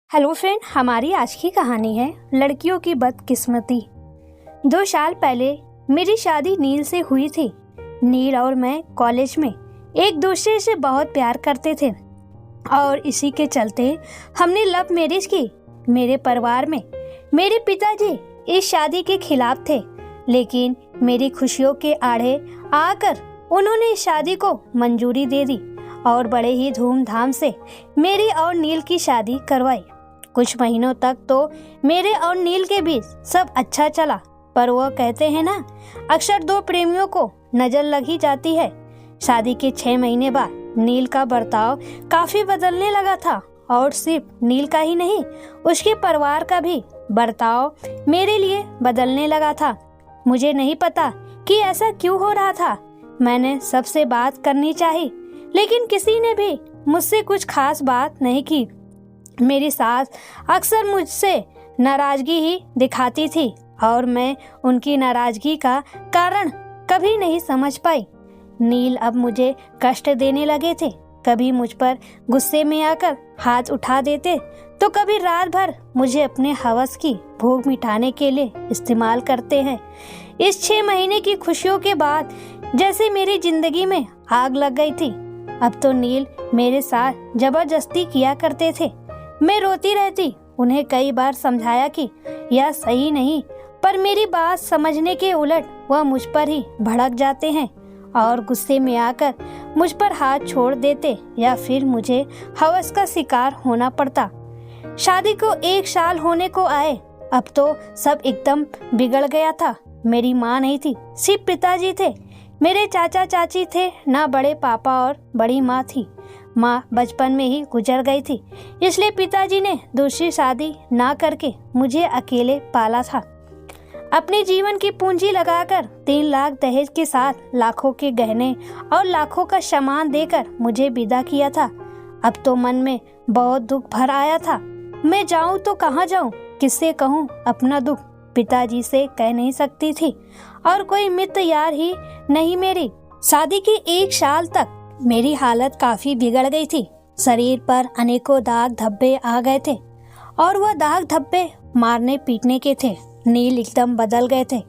Hello friend, हमारी आज की कहानी है लड़कियों की बदकिस्मती। 2 साल पहले मेरी शादी नील से हुई थी। नील और मैं कॉलेज में एक दूसरे से बहुत प्यार करते थे और इसी के चलते हमने लव मैरिज की। मेरे परिवार में मेरे पिताजी इस शादी के खिलाफ थे, लेकिन मेरी खुशियों के आड़े आकर उन्होंने इस शादी को मंजूरी दे दी और बड़े ही धूमधाम से मेरी और नील की शादी करवाई। कुछ महीनों तक तो मेरे और नील के बीच सब अच्छा चला, पर वो कहते हैं ना, अक्सर 2 प्रेमियों को नजर लग ही जाती है। शादी के 6 महीने बाद नील का बर्ताव काफी बदलने लगा था और सिर्फ नील का ही नहीं, उसके परिवार का भी बर्ताव मेरे लिए बदलने लगा था। मुझे नहीं पता कि ऐसा क्यों हो रहा था। मैंने सबसे बात करनी चाहिए, लेकिन किसी ने भी मुझसे कुछ खास बात नहीं की। मेरी सास अक्सर मुझसे नाराजगी ही दिखाती थी और मैं उनकी नाराजगी का कारण कभी नहीं समझ पाई। नील अब मुझे कष्ट देने लगे थे। कभी मुझ पर गुस्से में आकर हाथ उठा देते, तो कभी रात भर मुझे अपने हवस की भूख मिटाने के लिए इस्तेमाल करते हैं। इस 6 महीने की खुशियों के बाद जैसे मेरी जिंदगी में आग लग गई थी। अब तो नील मेरे साथ जबरदस्ती किया करते थे। मैं रोती रहती, उन्हें कई बार समझाया कि यह सही नहीं, पर मेरी बात समझने के उलट वह मुझ पर ही भड़क जाते हैं और गुस्से में आकर मुझ पर हाथ छोड़ देते या फिर मुझे हवस का शिकार होना पड़ता। शादी को 1 साल होने को आए, अब तो सब एकदम बिगड़ गया था। मेरी माँ नहीं थी, सिर्फ पिताजी थे। मेरे चाचा चाची थे, ना बड़े पापा और बड़ी माँ थी। माँ बचपन में ही गुजर गई थी, इसलिए पिताजी ने दूसरी शादी ना करके मुझे अकेले पाला था। अपने जीवन की पूंजी लगाकर 3 लाख दहेज के साथ लाखों के गहने और लाखों का सामान देकर मुझे विदा किया था। अब तो मन में बहुत दुख भर आया था। मैं जाऊं तो कहाँ जाऊं, किससे कहूं अपना दुख। पिताजी से कह नहीं सकती थी और कोई मित्र यार ही नहीं। मेरी शादी के 1 साल तक मेरी हालत काफी बिगड़ गई थी। शरीर पर अनेकों दाग धब्बे आ गए थे और वह दाग धब्बे मारने पीटने के थे। नील एकदम बदल गए थे।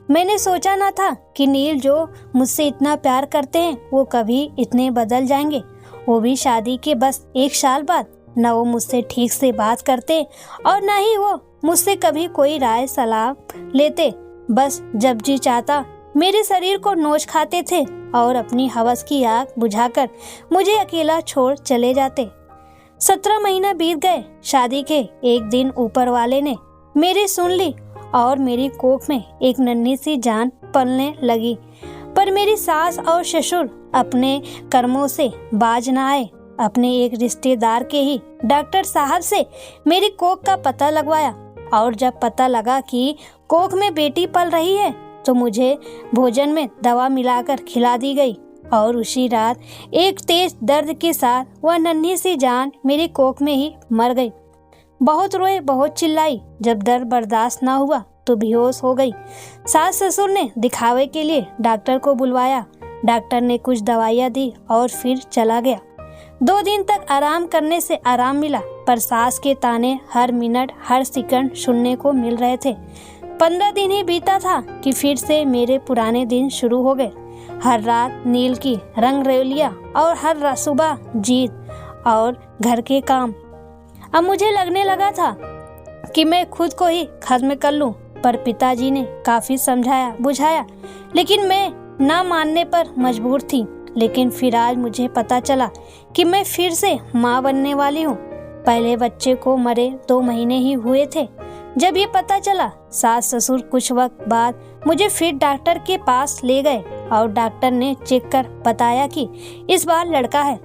मैंने सोचा ना था कि नील जो मुझसे इतना प्यार करते हैं वो कभी इतने बदल जाएंगे, वो भी शादी के बस 1 साल बाद। न वो मुझसे ठीक से बात करते और न ही वो मुझसे कभी कोई राय सलाह लेते। बस जब जी चाहता मेरे शरीर को नोच खाते थे और अपनी हवस की आग बुझाकर मुझे अकेला छोड़ चले जाते। 17 महीना बीत गए। शादी के एक दिन ऊपर वाले ने मेरी सुन ली और मेरी कोख में एक नन्ही सी जान पलने लगी। पर मेरी सास और ससुर अपने कर्मों से बाज न आए। अपने एक रिश्तेदार के ही डॉक्टर साहब से मेरी कोख का पता लगवाया और जब पता लगा कि कोख में बेटी पल रही है, तो मुझे भोजन में दवा मिलाकर खिला दी गई और उसी रात एक तेज दर्द के साथ वह नन्ही सी जान मेरी कोख में ही मर गई। बहुत रोए, बहुत चिल्लाई। जब दर्द बर्दाश्त ना हुआ तो बेहोश हो गई। सास ससुर ने दिखावे के लिए डॉक्टर को बुलवाया। डॉक्टर ने कुछ दवाइयाँ दी और फिर चला गया। 2 दिन तक आराम करने से आराम मिला, पर सास के ताने हर मिनट हर सेकंड सुनने को मिल रहे थे। 15 दिन ही बीता था कि फिर से मेरे पुराने दिन शुरू हो गए। हर रात नील की रंगरलियां और हर सुबह जीत और घर के काम। अब मुझे लगने लगा था कि मैं खुद को ही खत्म कर लूं, पर पिताजी ने काफी समझाया बुझाया, लेकिन मैं ना मानने पर मजबूर थी। लेकिन फिर आज मुझे पता चला कि मैं फिर से माँ बनने वाली हूँ। पहले बच्चे को मरे 2 महीने ही हुए थे। जब ये पता चला, सास ससुर कुछ वक्त बाद मुझे फिर डॉक्टर के पास ले गए और डॉक्टर ने चेक कर बताया कि इस बार लड़का है।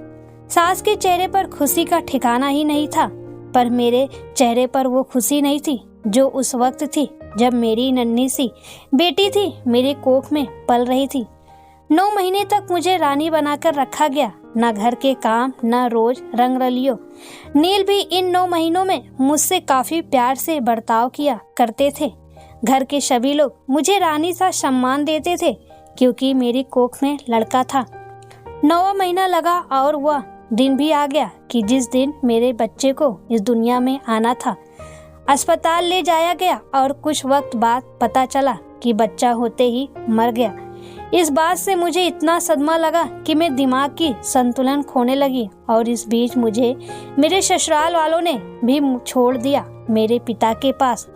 सास के चेहरे पर खुशी का ठिकाना ही नहीं था, पर मेरे चेहरे पर वो खुशी नहीं थी जो उस वक्त थी जब मेरी नन्ही सी बेटी थी मेरे कोख में पल रही थी। 9 महीने तक मुझे रानी बनाकर रखा गया, न घर के काम न रोज रंगरलियों। नील भी इन 9 महीनों में मुझसे काफी प्यार से बर्ताव किया करते थे। घर के सभी लोग मुझे रानी सा सम्मान देते थे क्योंकि मेरी कोख में लड़का था। 9वां महीना लगा और वह दिन भी आ गया कि जिस दिन मेरे बच्चे को इस दुनिया में आना था। अस्पताल ले जाया गया और कुछ वक्त बाद पता चला कि बच्चा होते ही मर गया। इस बात से मुझे इतना सदमा लगा कि मैं दिमाग की संतुलन खोने लगी और इस बीच मुझे मेरे ससुराल वालों ने भी छोड़ दिया मेरे पिता के पास।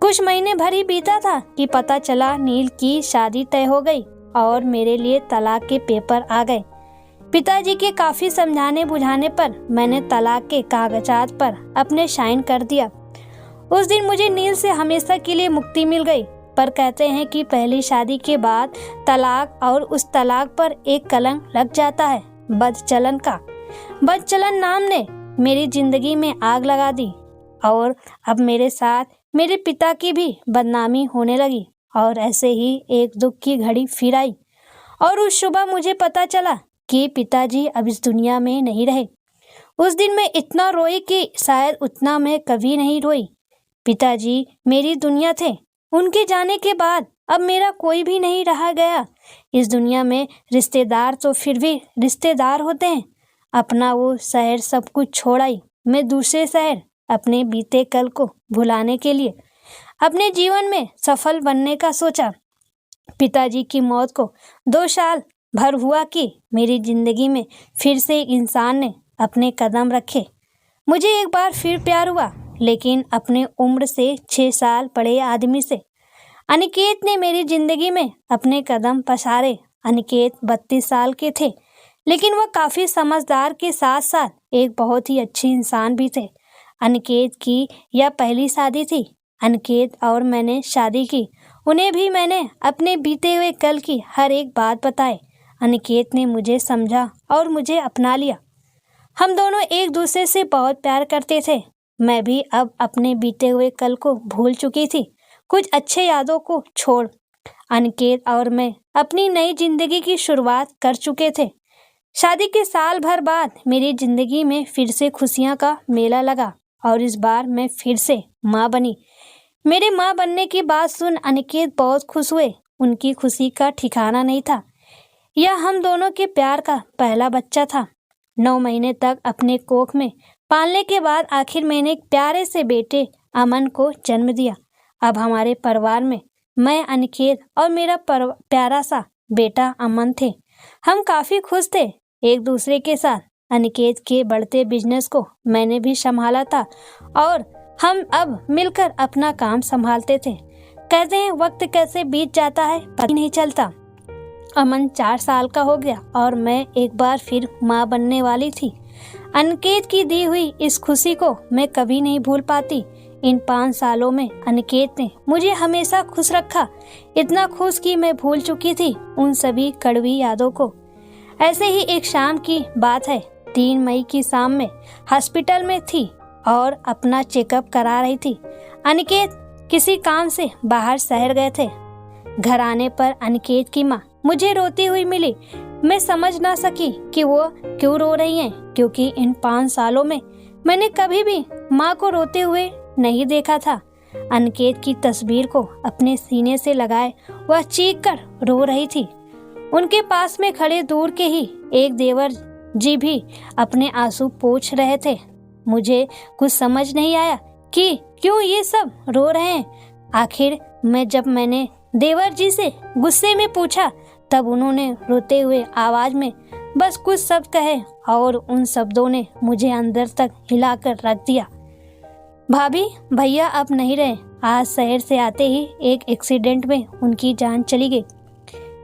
कुछ महीने भर ही बीता था कि पता चला नील की शादी तय हो गई और मेरे लिए तलाक के पेपर आ गए। पिताजी के काफी समझाने बुझाने पर मैंने तलाक के कागजात पर अपने साइन कर दिया। उस दिन मुझे नील से हमेशा के लिए मुक्ति मिल गई। पर कहते हैं कि पहली शादी के बाद तलाक और उस तलाक पर एक कलंक लग जाता है, बदचलन का। बदचलन नाम ने मेरी जिंदगी में आग लगा दी और अब मेरे साथ मेरे पिता की भी बदनामी होने लगी। और ऐसे ही एक दुख की घड़ी फिर आई और उस सुबह मुझे पता चला कि पिताजी अब इस दुनिया में नहीं रहे। उस दिन मैं इतना रोई कि शायद उतना मैं कभी नहीं रोई। पिताजी मेरी दुनिया थे। उनके जाने के बाद अब मेरा कोई भी नहीं रहा गया इस दुनिया में। रिश्तेदार तो फिर भी रिश्तेदार होते हैं। अपना वो शहर सब कुछ छोड़ आई मैं दूसरे शहर, अपने बीते कल को भुलाने के लिए, अपने जीवन में सफल बनने का सोचा। पिताजी की मौत को 2 साल भर हुआ कि मेरी जिंदगी में फिर से एक इंसान ने अपने कदम रखे। मुझे एक बार फिर प्यार हुआ, लेकिन अपने उम्र से 6 साल बड़े आदमी से। अनिकेत ने मेरी जिंदगी में अपने कदम पसारे। अनिकेत 32 साल के थे, लेकिन वह काफ़ी समझदार के साथ साथ एक बहुत ही अच्छी इंसान भी थे। अनिकेत की यह पहली शादी थी। अनिकेत और मैंने शादी की। उन्हें भी मैंने अपने बीते हुए कल की हर एक बात बताई। अनिकेत ने मुझे समझा और मुझे अपना लिया। हम दोनों एक दूसरे से बहुत प्यार करते थे। मैं भी अब अपने बीते हुए कल को भूल चुकी थी, कुछ अच्छे यादों को छोड़। अनिकेत और मैं अपनी नई जिंदगी की शुरुआत कर चुके थे। शादी के साल भर बाद मेरी जिंदगी में फिर से खुशियां का मेला लगा और इस बार मैं फिर से माँ बनी। मेरे माँ बनने की बात सुन अनिकेत बहुत खुश हुए। उनकी खुशी का ठिकाना नहीं था। यह हम दोनों के प्यार का पहला बच्चा था। 9 महीने तक अपने कोख में पालने के बाद आखिर मैंने एक प्यारे से बेटे अमन को जन्म दिया। अब हमारे परिवार में मैं, अनिकेत और मेरा प्यारा सा बेटा अमन थे। हम काफ़ी खुश थे एक दूसरे के साथ। अनिकेत के बढ़ते बिजनेस को मैंने भी संभाला था और हम अब मिलकर अपना काम संभालते थे। कहते हैं वक्त कैसे बीत जाता है पता नहीं चलता। अमन 4 साल का हो गया और मैं एक बार फिर माँ बनने वाली थी। अनिकेत की दी हुई इस खुशी को मैं कभी नहीं भूल पाती। इन 5 सालों में अनिकेत ने मुझे हमेशा खुश रखा, इतना खुश कि मैं भूल चुकी थी उन सभी कड़वी यादों को। ऐसे ही एक शाम की बात है। 3 मई की शाम में हॉस्पिटल में थी और अपना चेकअप करा रही थी। अनिकेत किसी काम से बाहर शहर गए थे। घर आने पर अनिकेत की माँ मुझे रोती हुई मिली। मैं समझ ना सकी कि वो क्यों रो रही हैं, क्योंकि इन 5 सालों में मैंने कभी भी माँ को रोते हुए नहीं देखा था। अनिकेत की तस्वीर को अपने सीने से लगाए वह चीख कर रो रही थी। उनके पास में खड़े दूर के ही एक देवर जी भी अपने आंसू पोंछ रहे थे। मुझे कुछ समझ नहीं आया कि क्यों ये सब रो रहे हैं। आखिर जब मैंने देवर जी से गुस्से में पूछा, तब उन्होंने रोते हुए आवाज में बस कुछ शब्द कहे और उन शब्दों ने मुझे अंदर तक हिलाकर रख दिया। भाभी, भैया अब नहीं रहे। आज शहर से आते ही एक एक्सीडेंट में उनकी जान चली गई।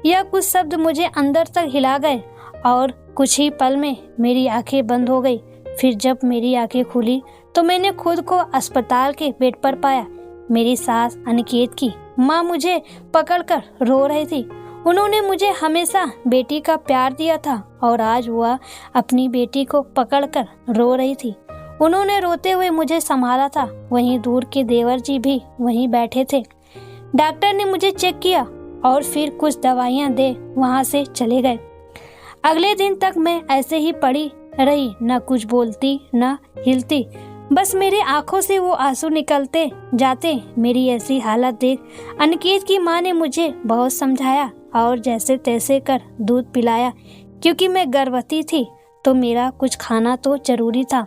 यह कुछ शब्द मुझे अंदर तक हिला गए और कुछ ही पल में मेरी आंखें बंद हो गई। फिर जब मेरी आंखें खुली तो मैंने खुद को अस्पताल के बेड पर पाया। मेरी सास अनिकेत की माँ मुझे पकड़कर रो रही थी। उन्होंने मुझे हमेशा बेटी का प्यार दिया था और आज वह अपनी बेटी को पकड़कर रो रही थी। उन्होंने रोते हुए मुझे संभाला था। वहीं दूर के देवर जी भी वहीं बैठे थे। डॉक्टर ने मुझे चेक किया और फिर कुछ दवाइयाँ दे वहाँ से चले गए। अगले दिन तक मैं ऐसे ही पड़ी रही, न कुछ बोलती न हिलती। बस मेरे आंखों से वो आंसू निकलते जाते। मेरी ऐसी हालत देख अनिकेत की माँ ने मुझे बहुत समझाया और जैसे तैसे कर दूध पिलाया। क्योंकि मैं गर्भवती थी तो मेरा कुछ खाना तो जरूरी था।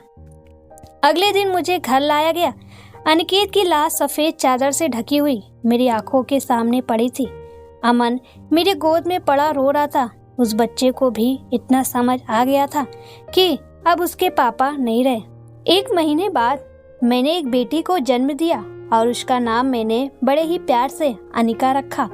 अगले दिन मुझे घर लाया गया। अनिकेत की लाश सफ़ेद चादर से ढकी हुई मेरी आंखों के सामने पड़ी थी। अमन मेरे गोद में पड़ा रो रहा था। उस बच्चे को भी इतना समझ आ गया था कि अब उसके पापा नहीं रहे। 1 महीने बाद मैंने एक बेटी को जन्म दिया और उसका नाम मैंने बड़े ही प्यार से अनिका रखा।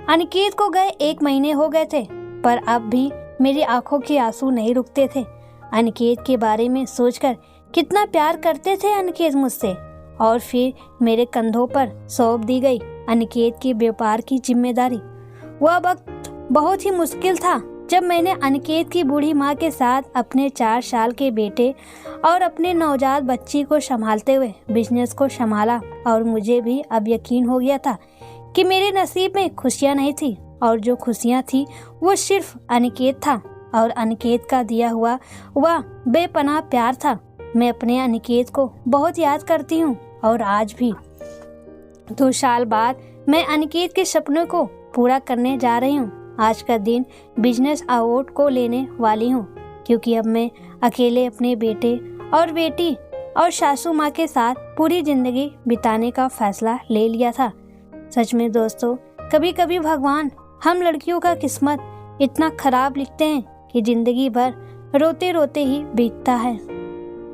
अनिकेत को गए 1 महीने हो गए थे, पर अब भी मेरी आंखों के आंसू नहीं रुकते थे। अनिकेत के बारे में सोचकर कितना प्यार करते थे अनिकेत मुझसे। और फिर मेरे कंधों पर सौंप दी गई अनिकेत के व्यापार की जिम्मेदारी। वह वक्त बहुत ही मुश्किल था जब मैंने अनिकेत की बूढ़ी माँ के साथ अपने 4 साल के बेटे और अपने नवजात बच्ची को संभालते हुए बिजनेस को संभाला। और मुझे भी अब यकीन हो गया था कि मेरे नसीब में खुशियाँ नहीं थी, और जो खुशियाँ थी वो सिर्फ अनिकेत था और अनिकेत का दिया हुआ वह बेपनाह प्यार था। मैं अपने अनिकेत को बहुत याद करती हूँ और आज भी। 2 साल बाद मैं अनिकेत के सपनों को पूरा करने जा रही हूँ। आज का दिन बिजनेस अवार्ड को लेने वाली हूँ, क्योंकि अब मैं अकेले अपने बेटे और बेटी और सासू माँ के साथ पूरी जिंदगी बिताने का फैसला ले लिया था। सच में दोस्तों, कभी कभी भगवान हम लड़कियों का किस्मत इतना खराब लिखते हैं कि जिंदगी भर रोते रोते ही बीतता है।